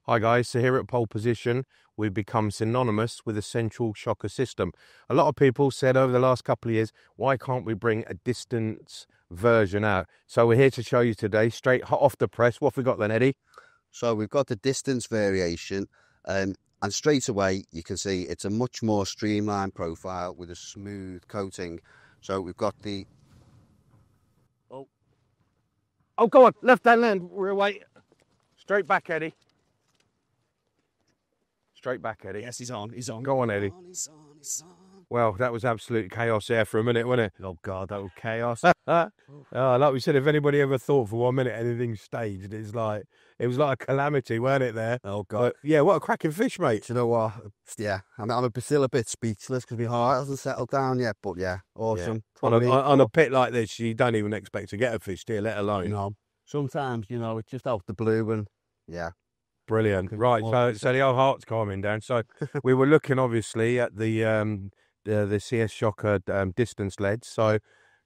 Hi guys, so here at Pole Position, we've become synonymous with the central shocker system. A lot of people said over the last couple of years, why can't we bring a distance version out? So we're here to show you today, straight hot off the press. What have we got then, Eddie? So we've got the distance variation, and straight away you can see it's a much more streamlined profile with a smooth coating. So we've got the... Oh, go on, left-hand land, we're away. Straight back, Eddie. Straight back, Eddie. Yes, he's on. Go on, Eddie. He's on. Well, that was absolute chaos there for a minute, wasn't it? Oh, God, that was chaos. Like we said, if anybody ever thought for 1 minute anything staged, it was like a calamity, weren't it there? Oh, God. But, yeah, what a cracking fish, mate. Do you know what? Yeah, I'm still a bit speechless because my heart hasn't settled down yet, but yeah, awesome. Yeah. On a pit like this, you don't even expect to get a fish here, let alone. No. Sometimes, it's just out the blue and, yeah. Brilliant. Right, so the old heart's calming down. So we were looking, obviously, at the CS Shocker distance leads. So,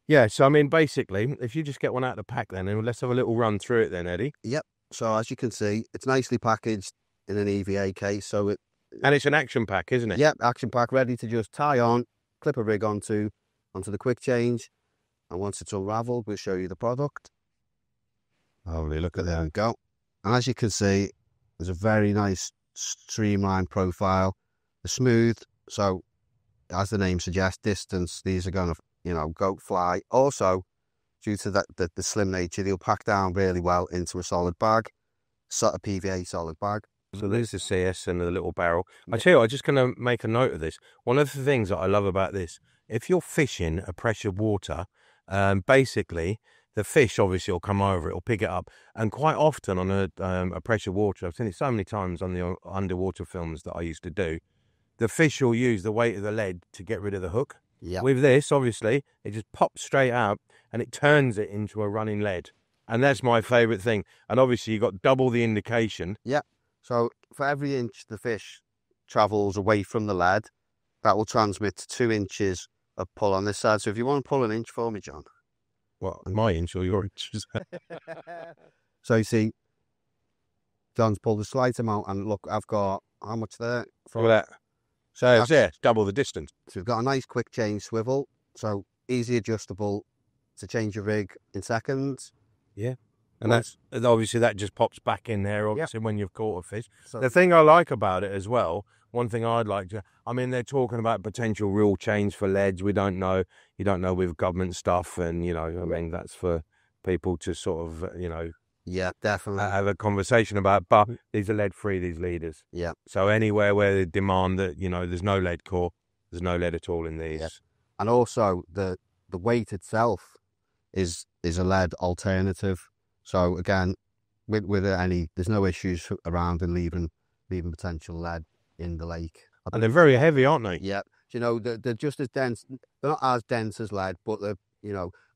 yeah, so, I mean, basically, if you just get one out of the pack then, and let's have a little run through it then, Eddie. Yep. So, as you can see, it's nicely packaged in an EVA case. So And it's an action pack, isn't it? Yep, action pack, ready to just tie on, clip a rig onto the quick change. And once it's unraveled, we'll show you the product. Lovely, look at There we that. go. And as you can see, there's a very nice streamlined profile. The smooth, so as the name suggests, distance, these are going to, go fly. Also, due to the slim nature, they'll pack down really well into a solid bag, sort of PVA solid bag. So there's the CS and the little barrel. I tell you what, I'm just going to make a note of this. One of the things that I love about this, if you're fishing a pressured water, basically, the fish obviously will come over, it'll pick it up. And quite often on a pressured water, I've seen it so many times on the underwater films that I used to do, the fish will use the weight of the lead to get rid of the hook. Yeah. With this, obviously, it just pops straight out and it turns it into a running lead. And that's my favourite thing. And obviously, you've got double the indication. Yeah. So for every inch the fish travels away from the lead, that will transmit 2 inches of pull on this side. So if you want to pull an inch for me, John. Well, my inch or your inch? So you see, John's pulled a slight amount, and look, I've got how much there? Look at that. So it's double the distance. So we've got a nice quick change swivel, so easy adjustable to change your rig in seconds. Yeah. And that's obviously that just pops back in there, obviously, when you've caught a fish. So, the thing I like about it as well, one thing I'd like to, I mean, they're talking about potential rule change for leads. We don't know. You don't know with government stuff. And, I mean, that's for people to sort of, yeah, definitely have a conversation about. But these are lead-free, these leaders. Yeah. So anywhere where they demand that, there's no lead core, there's no lead at all in these. Yeah. And also the weight itself is a lead alternative. So again, with there's no issues around in leaving potential lead in the lake. And they're very heavy, aren't they? Yeah. They're just as dense. They're not as dense as lead, but they're,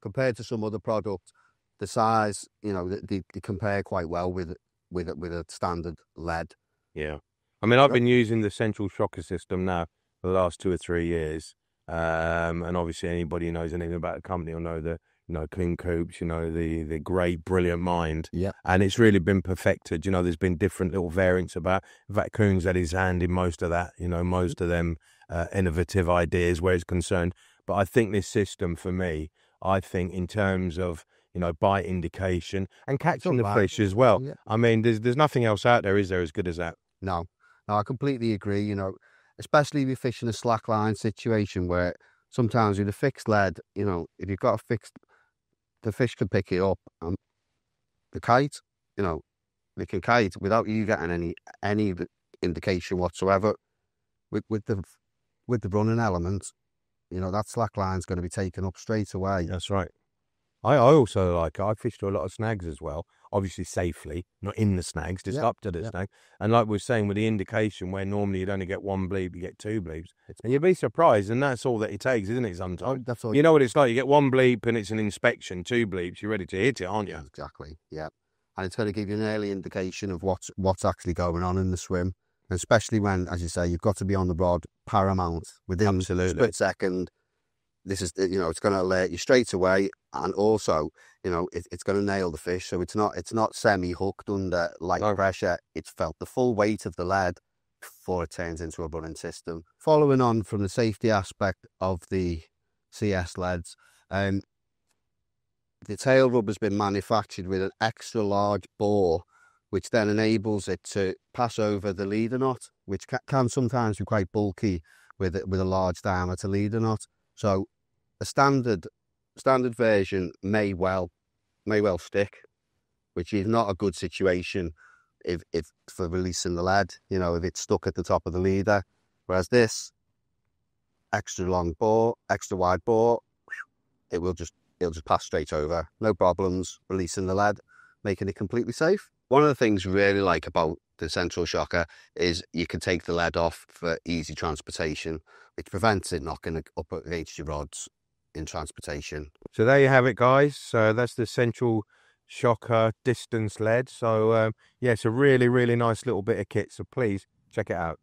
compared to some other products, the size, they compare quite well with a standard lead. Yeah. I mean, I've been using the central shocker system now for the last 2 or 3 years. And obviously anybody who knows anything about the company will know the, Clean Coops, the great, brilliant mind. Yeah. And it's really been perfected. There's been different little variants about. In fact, Coon's had his hand in most of that, most of them innovative ideas where it's concerned. But I think this system for me, in terms of, bite indication and catching the fish as well. Yeah. I mean, there's nothing else out there, is there, as good as that? No, I completely agree, especially if you're fishing a slackline situation where sometimes with a fixed lead, if you've got a fixed, the fish can pick it up and the kite, they can kite without you getting any indication whatsoever. With the running element, that slackline's going to be taken up straight away. That's right. I also I fish to a lot of snags as well, obviously safely, not in the snags, just up to the snag. And like we were saying with the indication, where normally you'd only get 1 bleep, you get 2 bleeps. And you'd be surprised, and that's all that it takes, isn't it, sometimes? Oh, that's all. You know what it's like, you get 1 bleep and it's an inspection, 2 bleeps, you're ready to hit it, aren't you? Exactly, yeah. And it's going to give you an early indication of what's actually going on in the swim. And especially when, as you say, you've got to be on the rod paramount within a split second. this is, you know, it's going to alert you straight away, and also, you know, it's going to nail the fish. So it's not semi-hooked under light pressure. It's felt the full weight of the lead before it turns into a running system. Following on from the safety aspect of the CS leads, the tail rub has been manufactured with an extra large bore, which then enables it to pass over the leader knot, which can sometimes be quite bulky with a large diameter leader knot. So a standard version may well stick, which is not a good situation if for releasing the lead, you know, if it's stuck at the top of the leader. Whereas this extra long bore, extra wide bore, it'll just pass straight over, no problems releasing the lead, making it completely safe. One of the things we really like about the Central Shocker is you can take the lead off for easy transportation, which prevents it knocking up against your rods in transportation. So there you have it, guys. So that's the Central Shocker distance lead. So yeah, it's a really, really nice little bit of kit. So please check it out.